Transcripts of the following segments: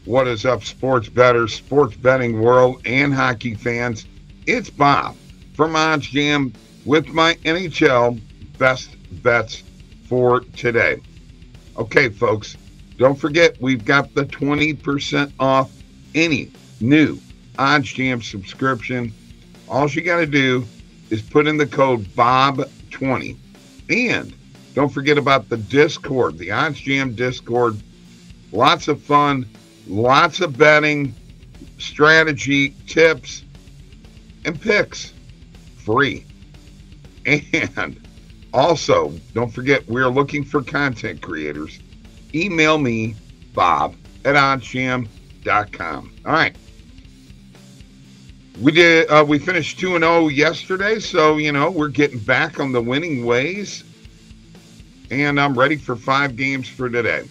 What is up, sports bettors, sports betting world, and hockey fans? It's Bob from oddsjam with my NHL best bets for today. Okay, folks, don't forget we've got the 20% off any new oddsjam subscription. All you got to do is put in the code BOB20. And don't forget about the Discord, the oddsjam Discord. Lots of fun. Lots of betting, strategy, tips, and picks. Free. And also, don't forget, we're looking for content creators. Email me, bob@oddsjam.com. All right. We finished 2-0 yesterday, so, we're getting back on the winning ways. And I'm ready for 5 games for today.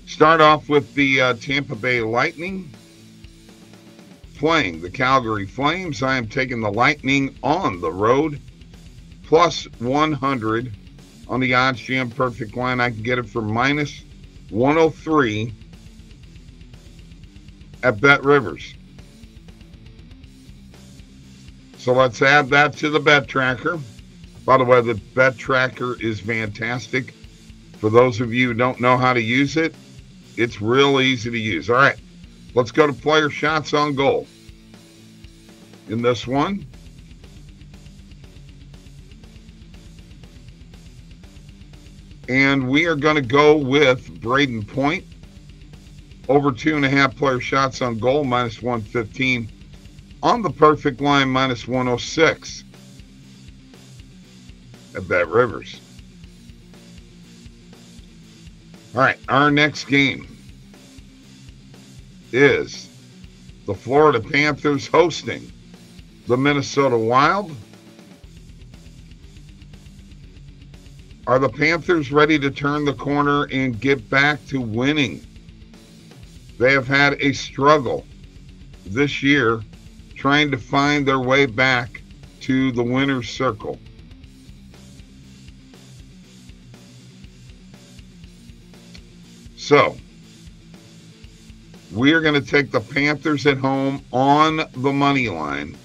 Start off with the Tampa Bay Lightning playing the Calgary Flames. I am taking the Lightning on the road, plus 100 on the oddsjam perfect line. I can get it for minus 103 at Bet Rivers. So let's add that to the bet tracker. By the way, the bet tracker is fantastic. For those of you who don't know how to use it, it's real easy to use. All right, let's go to player shots on goal. In this one, and we are going to go with Braden Point. Over 2.5 player shots on goal, minus 115. On the perfect line, minus 106 at Bet Rivers. All right, our next game is the Florida Panthers hosting the Minnesota Wild. Are the Panthers ready to turn the corner and get back to winning? They have had a struggle this year trying to find their way back to the winner's circle. So, we are going to take the Panthers at home on the money line.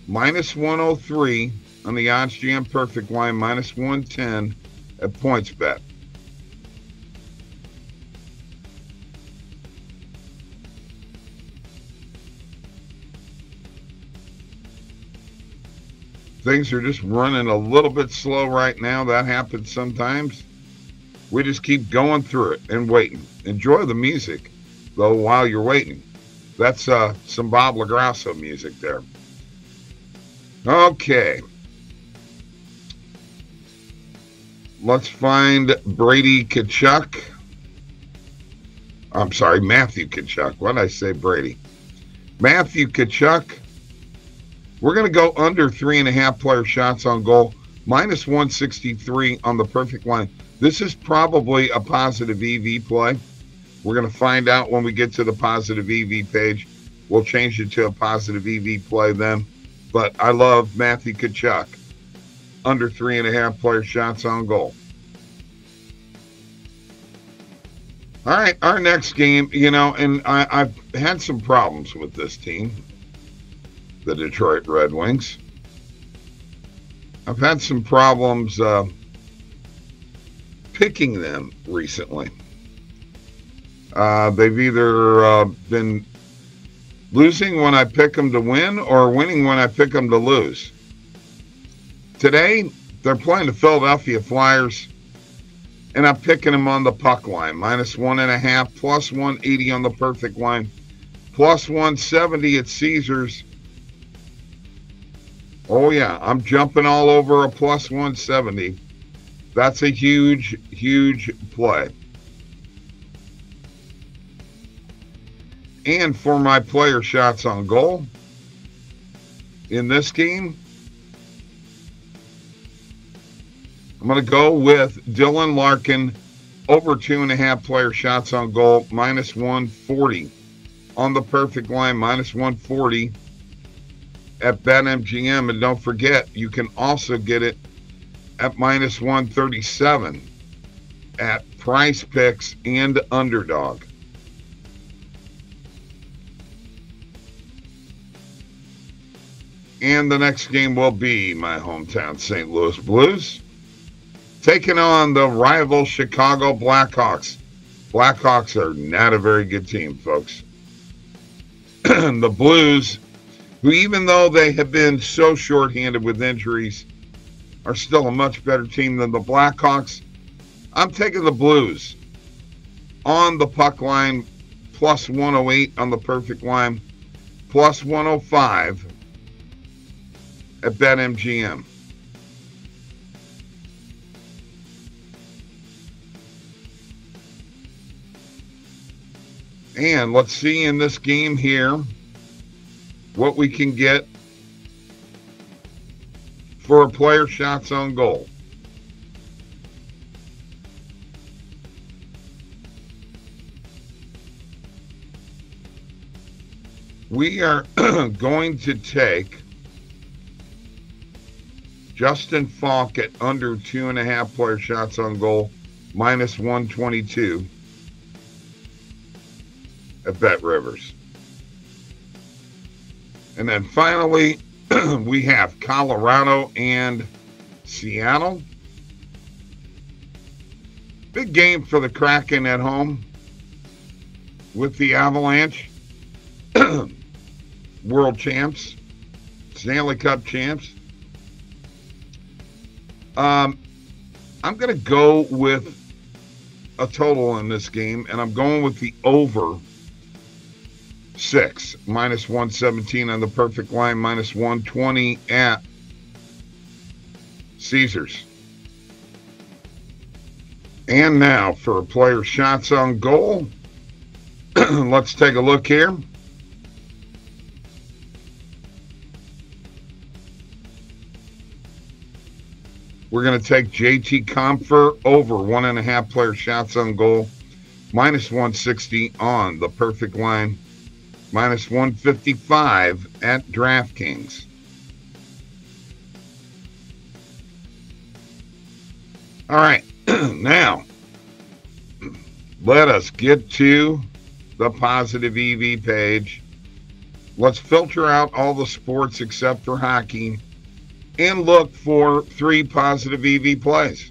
Minus 103 on the oddsjam perfect line. Minus 110 at PointsBet. Things are just running a little bit slow right now. That happens sometimes. We just keep going through it and waiting. Enjoy the music, though, while you're waiting. That's some Bob LaGrasso music there. Okay. Let's find Brady Tkachuk. I'm sorry, Matthew Tkachuk. What did I say, Brady? Matthew Tkachuk. We're going to go under 3.5 player shots on goal. Minus 163 on the perfect line. This is probably a positive EV play. We're going to find out when we get to the positive EV page. We'll change it to a positive EV play then. But I love Matthew Tkachuk. Under 3.5 player shots on goal. All right, our next game, and I've had some problems with this team, the Detroit Red Wings. I've had some problems picking them recently. They've either been losing when I pick them to win or winning when I pick them to lose. Today, they're playing the Philadelphia Flyers, and I'm picking them on the puck line. Minus 1.5, plus 180 on the perfect line, plus 170 at Caesars. Oh, yeah, I'm jumping all over a plus 170. That's a huge, huge play. And for my player shots on goal in this game, I'm going to go with Dylan Larkin, over 2.5 player shots on goal, minus 140. On the perfect line, minus 140 at BetMGM. And don't forget, you can also get it at minus 137 at Price Picks and Underdog. And the next game will be my hometown St. Louis Blues taking on the rival Chicago Blackhawks. Blackhawks are not a very good team, folks. The Blues, who even though they have been so shorthanded with injuries, are still a much better team than the Blackhawks. I'm taking the Blues on the puck line, plus 108 on the perfect line, plus 105 at BetMGM. And let's see in this game here what we can get for a player shots on goal. We are going to take Justin Falk at under 2.5 player shots on goal, minus 122 at Bet Rivers. And then finally, we have Colorado and Seattle. Big game for the Kraken at home with the Avalanche. World champs, Stanley Cup champs. I'm going to go with a total in this game, and I'm going with the over 6, minus 117 on the perfect line, minus 120 at Caesars. And now for player shots on goal. Let's take a look here. We're going to take JT Compher over 1.5 player shots on goal, minus 160 on the perfect line, minus 155 at DraftKings. All right, now let us get to the positive EV page. Let's filter out all the sports except for hockey and look for 3 positive EV plays.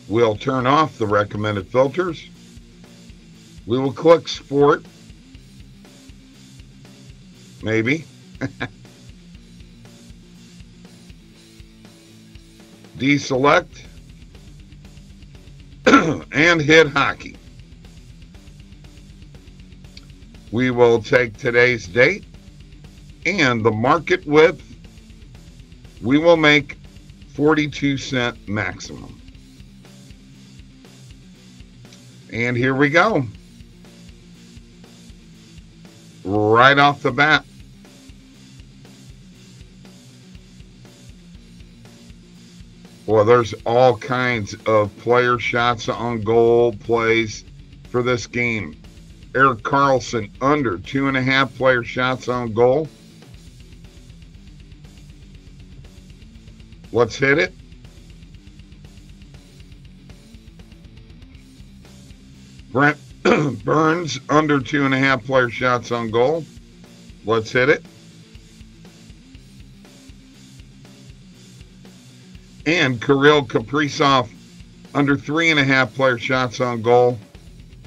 We'll turn off the recommended filters. We will click sport. Maybe. Deselect. And hit hockey. We will take today's date and the market width. We will make 42-cent maximum. And here we go. Right off the bat. Well, there's all kinds of player shots on goal plays for this game. Erik Karlsson under 2.5 player shots on goal. Let's hit it. Brent Burns under 2.5 player shots on goal. Let's hit it. And Kirill Kaprizov under 3.5 player shots on goal.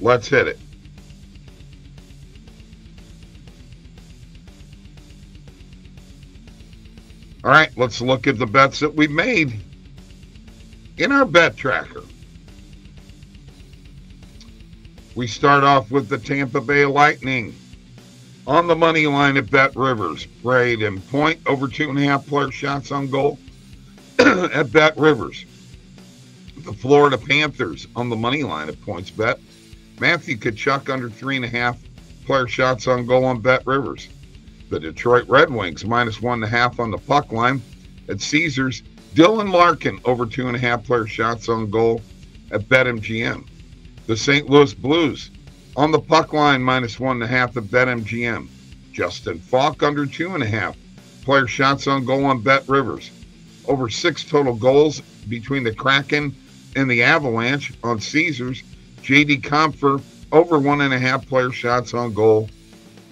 Let's hit it. All right, let's look at the bets that we made in our bet tracker. We start off with the Tampa Bay Lightning on the money line at Bet Rivers. Braden Point over 2.5 player shots on goal at Bet Rivers. The Florida Panthers on the money line at PointsBet. Matthew Tkachuk under 3.5 player shots on goal on Bet Rivers. The Detroit Red Wings minus 1.5 on the puck line at Caesars. Dylan Larkin over 2.5 player shots on goal at BetMGM. The St. Louis Blues on the puck line minus 1.5 at BetMGM. Justin Falk under 2.5 player shots on goal on Bet Rivers. Over 6 total goals between the Kraken and the Avalanche on Caesars. JD Compher over 1.5 player shots on goal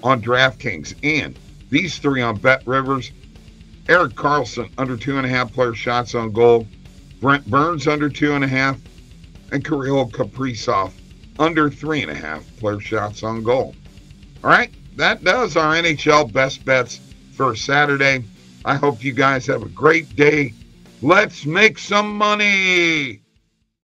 on DraftKings. And these three on Bet Rivers: Erik Karlsson under 2.5 player shots on goal, Brent Burns under 2.5, and Kirill Kaprizov under 3.5 player shots on goal. All right, that does our NHL best bets for Saturday. I hope you guys have a great day. Let's make some money.